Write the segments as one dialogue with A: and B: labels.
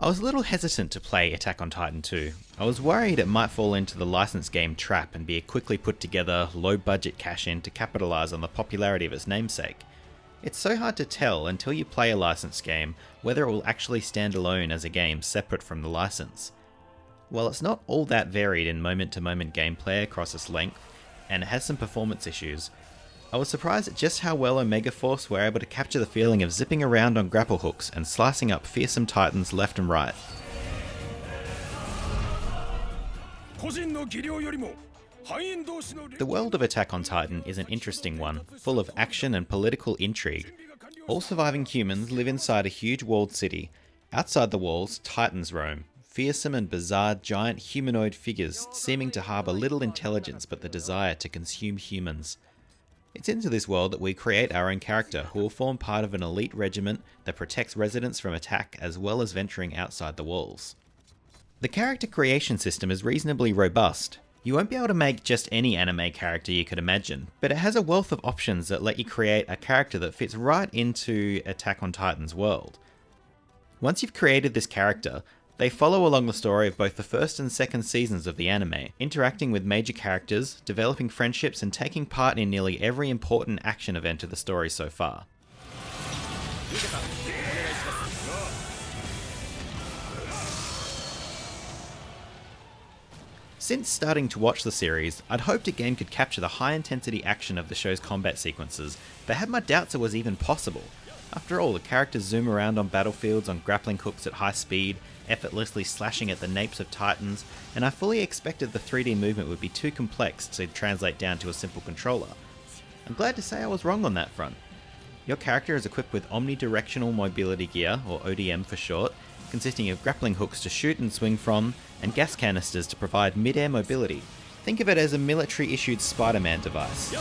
A: I was a little hesitant to play Attack on Titan 2. I was worried it might fall into the licensed game trap and be a quickly put together, low budget cash-in to capitalise on the popularity of its namesake. It's so hard to tell until you play a licensed game whether it will actually stand alone as a game separate from the license. While it's not all that varied in moment-to-moment gameplay across its length, and it has some performance issues, I was surprised at just how well Omega Force were able to capture the feeling of zipping around on grapple hooks and slicing up fearsome titans left and right. The world of Attack on Titan is an interesting one, full of action and political intrigue. All surviving humans live inside a huge walled city. Outside the walls, titans roam, fearsome and bizarre giant humanoid figures seeming to harbour little intelligence but the desire to consume humans. It's into this world that we create our own character, who will form part of an elite regiment that protects residents from attack as well as venturing outside the walls. The character creation system is reasonably robust. You won't be able to make just any anime character you could imagine, but it has a wealth of options that let you create a character that fits right into Attack on Titan's world. Once you've created this character, they follow along the story of both the first and second seasons of the anime, interacting with major characters, developing friendships, and taking part in nearly every important action event of the story so far. Since starting to watch the series, I'd hoped a game could capture the high-intensity action of the show's combat sequences, but had my doubts it was even possible. After all, the characters zoom around on battlefields on grappling hooks at high speed, effortlessly slashing at the napes of titans, and I fully expected the 3D movement would be too complex to translate down to a simple controller. I'm glad to say I was wrong on that front. Your character is equipped with Omnidirectional mobility gear, or ODM for short, consisting of grappling hooks to shoot and swing from, and gas canisters to provide mid-air mobility. Think of it as a military-issued Spider-Man device.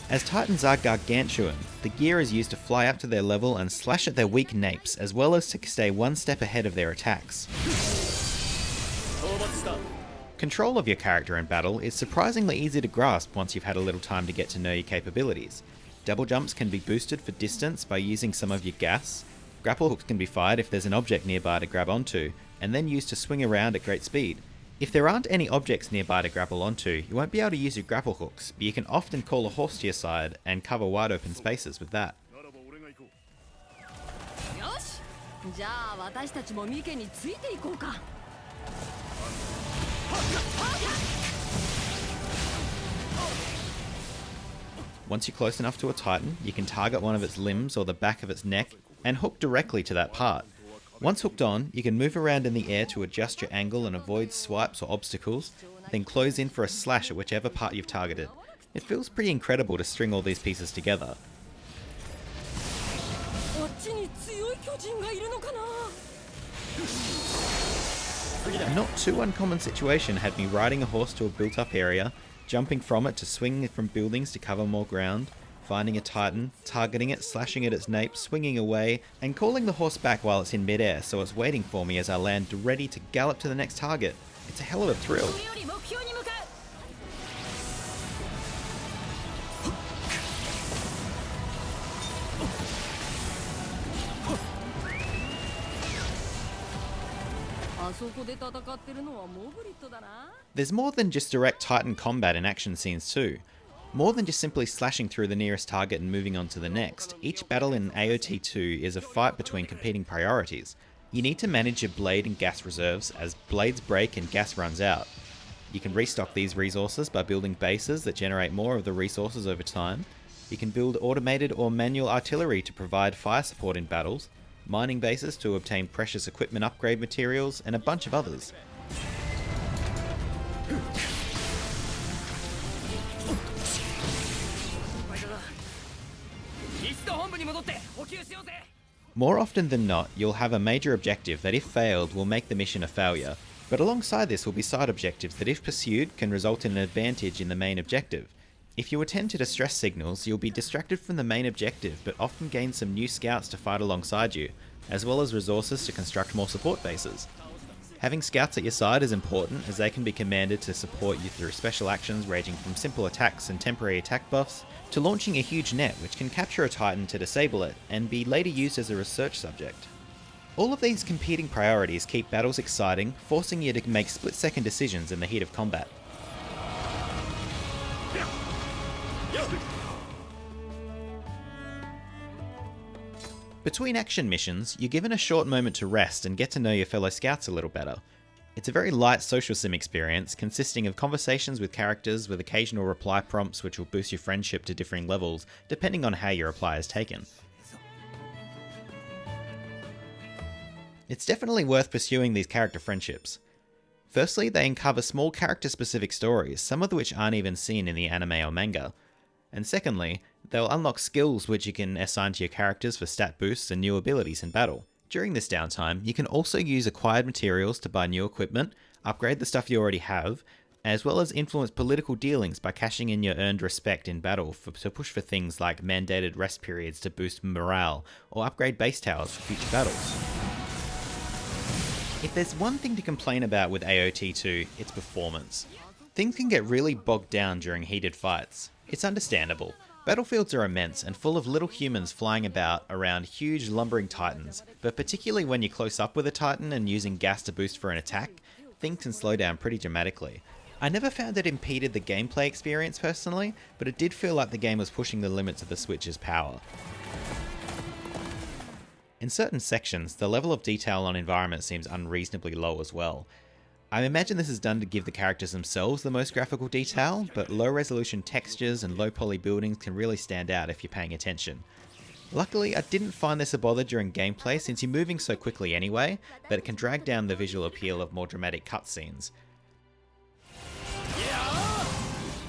A: As titans are gargantuan, the gear is used to fly up to their level and slash at their weak napes, as well as to stay one step ahead of their attacks. Control of your character in battle is surprisingly easy to grasp once you've had a little time to get to know your capabilities. Double jumps can be boosted for distance by using some of your gas, grapple hooks can be fired if there's an object nearby to grab onto, and then used to swing around at great speed. If there aren't any objects nearby to grapple onto, you won't be able to use your grapple hooks, but you can often call a horse to your side and cover wide open spaces with that. Once you're close enough to a titan, you can target one of its limbs or the back of its neck and hook directly to that part. Once hooked on, you can move around in the air to adjust your angle and avoid swipes or obstacles, then close in for a slash at whichever part you've targeted. It feels pretty incredible to string all these pieces together. A not too uncommon situation had me riding a horse to a built-up area, jumping from it to swinging from buildings to cover more ground, finding a titan, targeting it, slashing at its nape, swinging away, and calling the horse back while it's in midair so it's waiting for me as I land ready to gallop to the next target. It's a hell of a thrill. There's more than just direct titan combat in action scenes too. More than just simply slashing through the nearest target and moving on to the next, each battle in A.O.T 2 is a fight between competing priorities. You need to manage your blade and gas reserves as blades break and gas runs out. You can restock these resources by building bases that generate more of the resources over time. You can build automated or manual artillery to provide fire support in battles, mining bases to obtain precious equipment upgrade materials, and a bunch of others. More often than not, you'll have a major objective that if failed will make the mission a failure, but alongside this will be side objectives that if pursued can result in an advantage in the main objective. If you attend to distress signals, you'll be distracted from the main objective but often gain some new scouts to fight alongside you, as well as resources to construct more support bases. Having scouts at your side is important, as they can be commanded to support you through special actions ranging from simple attacks and temporary attack buffs, to launching a huge net which can capture a Titan to disable it, and be later used as a research subject. All of these competing priorities keep battles exciting, forcing you to make split-second decisions in the heat of combat. Between action missions, you're given a short moment to rest and get to know your fellow scouts a little better. It's a very light social sim experience, consisting of conversations with characters with occasional reply prompts which will boost your friendship to differing levels, depending on how your reply is taken. It's definitely worth pursuing these character friendships. Firstly, they uncover small character-specific stories, some of which aren't even seen in the anime or manga. And secondly, they'll unlock skills which you can assign to your characters for stat boosts and new abilities in battle. During this downtime, you can also use acquired materials to buy new equipment, upgrade the stuff you already have, as well as influence political dealings by cashing in your earned respect in battle to push for things like mandated rest periods to boost morale, or upgrade base towers for future battles. If there's one thing to complain about with A.O.T 2, it's performance. Things can get really bogged down during heated fights. It's understandable. Battlefields are immense and full of little humans flying about around huge lumbering titans, but particularly when you're close up with a titan and using gas to boost for an attack, things can slow down pretty dramatically. I never found it impeded the gameplay experience personally, but it did feel like the game was pushing the limits of the Switch's power. In certain sections, the level of detail on environment seems unreasonably low as well. I imagine this is done to give the characters themselves the most graphical detail, but low resolution textures and low poly buildings can really stand out if you're paying attention. Luckily, I didn't find this a bother during gameplay since you're moving so quickly anyway, that it can drag down the visual appeal of more dramatic cutscenes.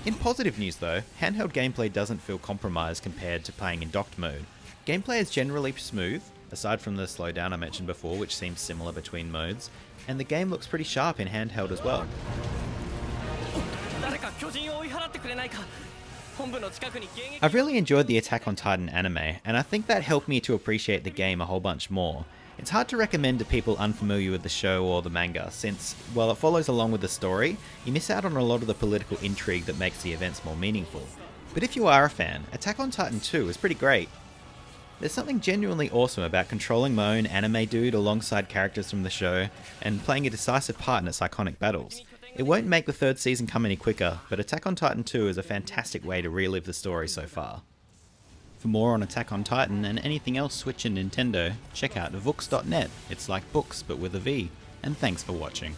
A: In positive news though, handheld gameplay doesn't feel compromised compared to playing in docked mode. Gameplay is generally smooth, aside from the slowdown I mentioned before, which seems similar between modes, and the game looks pretty sharp in handheld as well. I've really enjoyed the Attack on Titan anime, and I think that helped me to appreciate the game a whole bunch more. It's hard to recommend to people unfamiliar with the show or the manga, since, while it follows along with the story, you miss out on a lot of the political intrigue that makes the events more meaningful. But if you are a fan, Attack on Titan 2 is pretty great. There's something genuinely awesome about controlling my own anime dude alongside characters from the show, and playing a decisive part in its iconic battles. It won't make the third season come any quicker, but Attack on Titan 2 is a fantastic way to relive the story so far. For more on Attack on Titan and anything else Switch and Nintendo, check out vooks.net. It's like books but with a V. And thanks for watching.